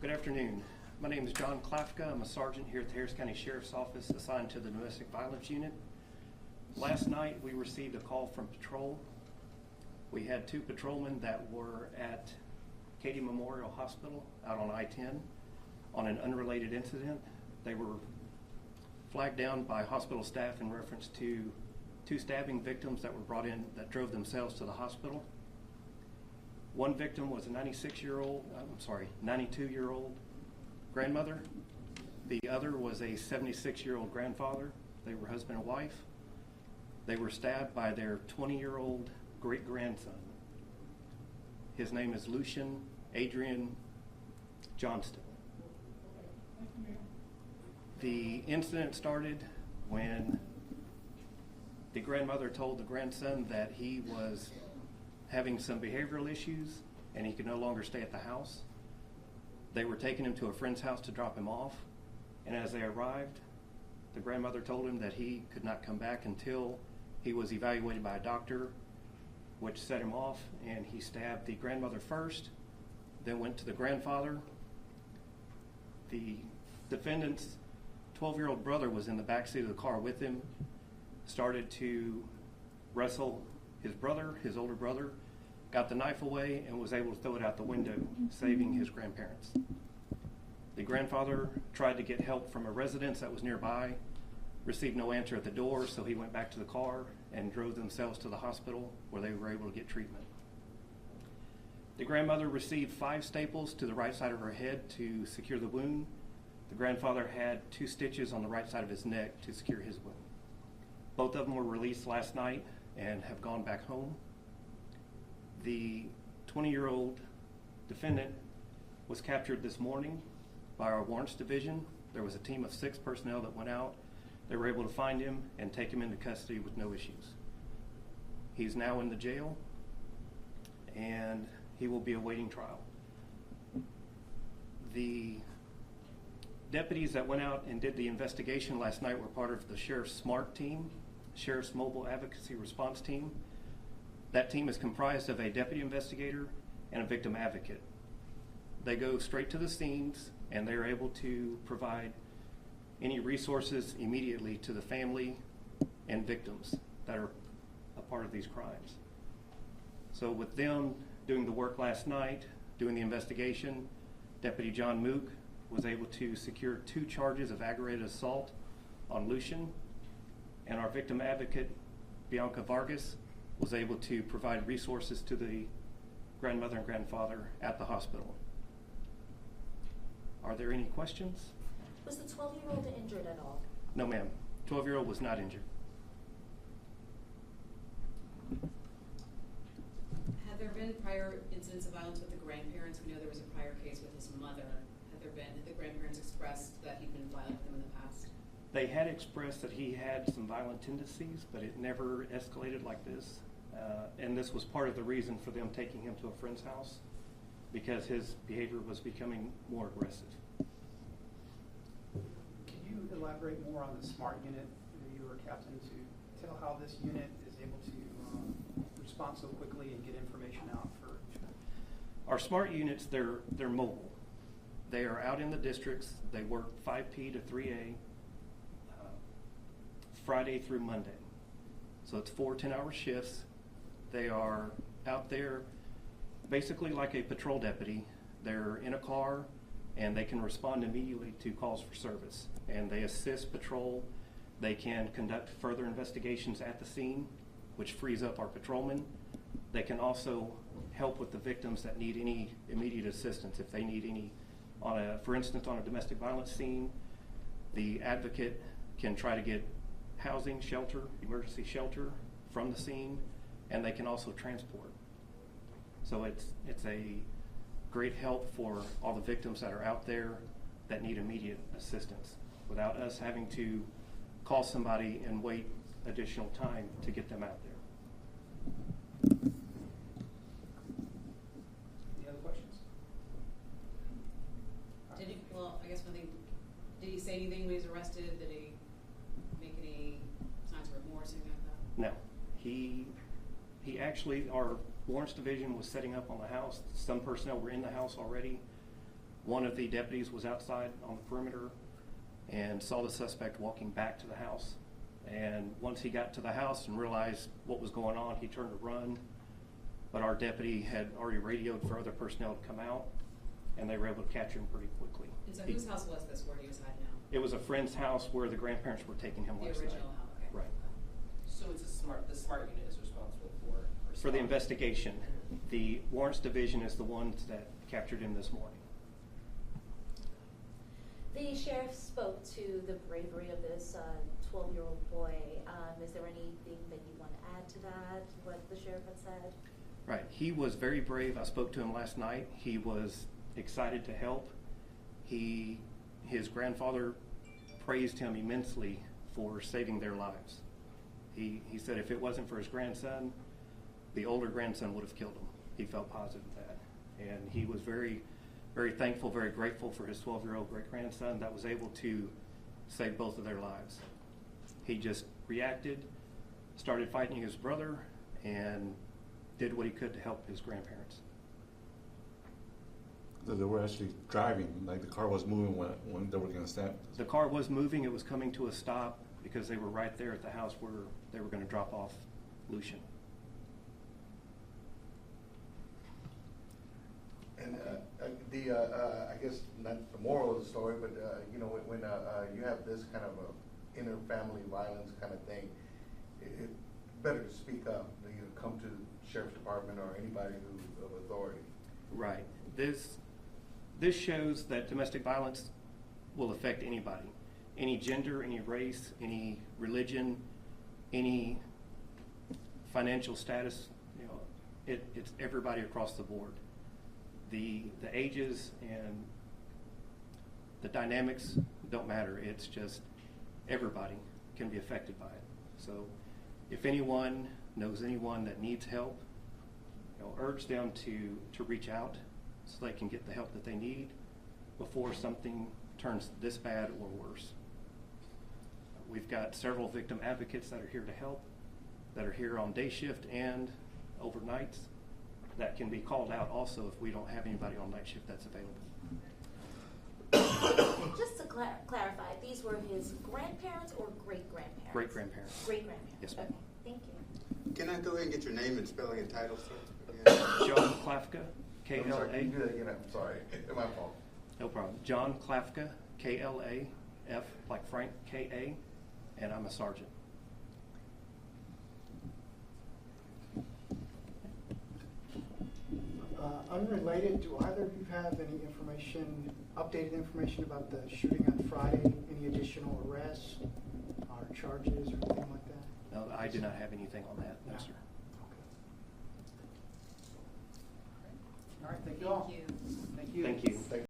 Good afternoon. My name is John Klafka. I'm a sergeant here at the Harris County Sheriff's Office assigned to the Domestic Violence Unit. Last night we received a call from patrol. We had two patrolmen that were at Katy Memorial Hospital out on I-10 on an unrelated incident. They were flagged down by hospital staff in reference to two stabbing victims that were brought in that drove themselves to the hospital. One victim was a 92-year-old grandmother. The other was a 76-year-old grandfather. They were husband and wife. They were stabbed by their 20-year-old great-grandson. His name is Lucian Adrian Johnston. The incident started when the grandmother told the grandson that he was having some behavioral issues and he could no longer stay at the house. They were taking him to a friend's house to drop him off, and as they arrived, the grandmother told him that he could not come back until he was evaluated by a doctor, which set him off, and he stabbed the grandmother first, then went to the grandfather. The defendant's 12-year-old brother was in the backseat of the car with him, started to wrestle his brother, his older brother, got the knife away and was able to throw it out the window, saving his grandparents. The grandfather tried to get help from a residence that was nearby, received no answer at the door, so he went back to the car and drove themselves to the hospital where they were able to get treatment. The grandmother received 5 staples to the right side of her head to secure the wound. The grandfather had 2 stitches on the right side of his neck to secure his wound. Both of them were released last night and have gone back home. The 20-year-old defendant was captured this morning by our warrants division. There was a team of 6 personnel that went out. They were able to find him and take him into custody with no issues. He's now in the jail and he will be awaiting trial. The deputies that went out and did the investigation last night were part of the Sheriff's SMART team, Sheriff's Mobile Advocacy Response Team. That team is comprised of a deputy investigator and a victim advocate. They go straight to the scenes and they're able to provide any resources immediately to the family and victims that are a part of these crimes. So with them doing the work last night, doing the investigation, Deputy John Mook was able to secure 2 charges of aggravated assault on Lucian, and our victim advocate, Bianca Vargas, was able to provide resources to the grandmother and grandfather at the hospital. Are there any questions? Was the 12-year-old injured at all? No, ma'am. 12-year-old was not injured. Have there been prior incidents of violence with the grandparents? We know there was a prior case with his mother. Had the grandparents expressed that he'd been violent with them in the past? They had expressed that he had some violent tendencies, but it never escalated like this. And this was part of the reason for them taking him to a friend's house, because his behavior was becoming more aggressive. Can you elaborate more on the SMART unit that you were captain to tell how this unit is able to respond so quickly and get information out for? Our SMART units, they're mobile. They are out in the districts. They work 5P to 3A, Friday through Monday. So it's 4 10-hour shifts. They are out there basically like a patrol deputy. They're in a car and they can respond immediately to calls for service. And they assist patrol. They can conduct further investigations at the scene, which frees up our patrolmen. They can also help with the victims that need any immediate assistance. If they need any, for instance, on a domestic violence scene, the advocate can try to get housing, shelter, emergency shelter from the scene, and they can also transport. So it's a great help for all the victims that are out there that need immediate assistance without us having to call somebody and wait additional time to get them out there. Any other questions? Did he, well, I guess one thing, did he say anything when he was arrested? Did he make any signs of remorse, anything like that? No. He actually, our warrants division was setting up on the house. Some personnel were in the house already. One of the deputies was outside on the perimeter and saw the suspect walking back to the house. And once he got to the house and realized what was going on, he turned to run. But our deputy had already radioed for other personnel to come out, and they were able to catch him pretty quickly. And so whose house was this where he was hiding out? It was a friend's house where the grandparents were taking him The last night. original house, okay. Right. So it's the smart unit is responsible for For the responding. investigation. The warrants division is the ones that captured him this morning. The sheriff spoke to the bravery of this 12-year-old boy. Is there anything that you want to add to that, what the sheriff had said? Right. He was very brave. I spoke to him last night. He was excited to help. His grandfather praised him immensely for saving their lives. He said if it wasn't for his grandson, the older grandson would have killed him. He felt positive of that. And he was very, very thankful, very grateful for his 12-year-old great-grandson that was able to save both of their lives. He just reacted, started fighting his brother, and did what he could to help his grandparents. So they were actually driving, like the car was moving when they were going to stop. The car was moving. It was coming to a stop because they were right there at the house where they were going to drop off Lucian. And I guess not the moral of the story, but you know, when you have this kind of a inter-family violence kind of thing, it's better to speak up. You know, come to the sheriff's department or anybody who's of authority. Right. This shows that domestic violence will affect anybody, any gender, any race, any religion, any financial status. You know, it's everybody across the board. The ages and the dynamics don't matter. It's just everybody can be affected by it. So if anyone knows anyone that needs help, you know, urge them to reach out so they can get the help that they need before something turns this bad or worse. We've got several victim advocates that are here to help, that are here on day shift and overnights, that can be called out also if we don't have anybody on night shift that's available. Just to clarify, these were his grandparents or great-grandparents? Great-grandparents. Great-grandparents. Yes, ma'am. Okay, thank you. Can I go ahead and get your name and spelling and title, sir? John Klafka, I'm sorry, can you do KLA. that again? I'm sorry, my fault. No problem. John Klafka, KLA, F like Frank, KA, and I'm a sergeant. Unrelated, do either of you have any information, updated information about the shooting on Friday? Any additional arrests or charges or anything like that? No, I do not have anything on that, no, No. sir. Okay. All right, thank you all. Thank you. Thank you. Thank you. Thank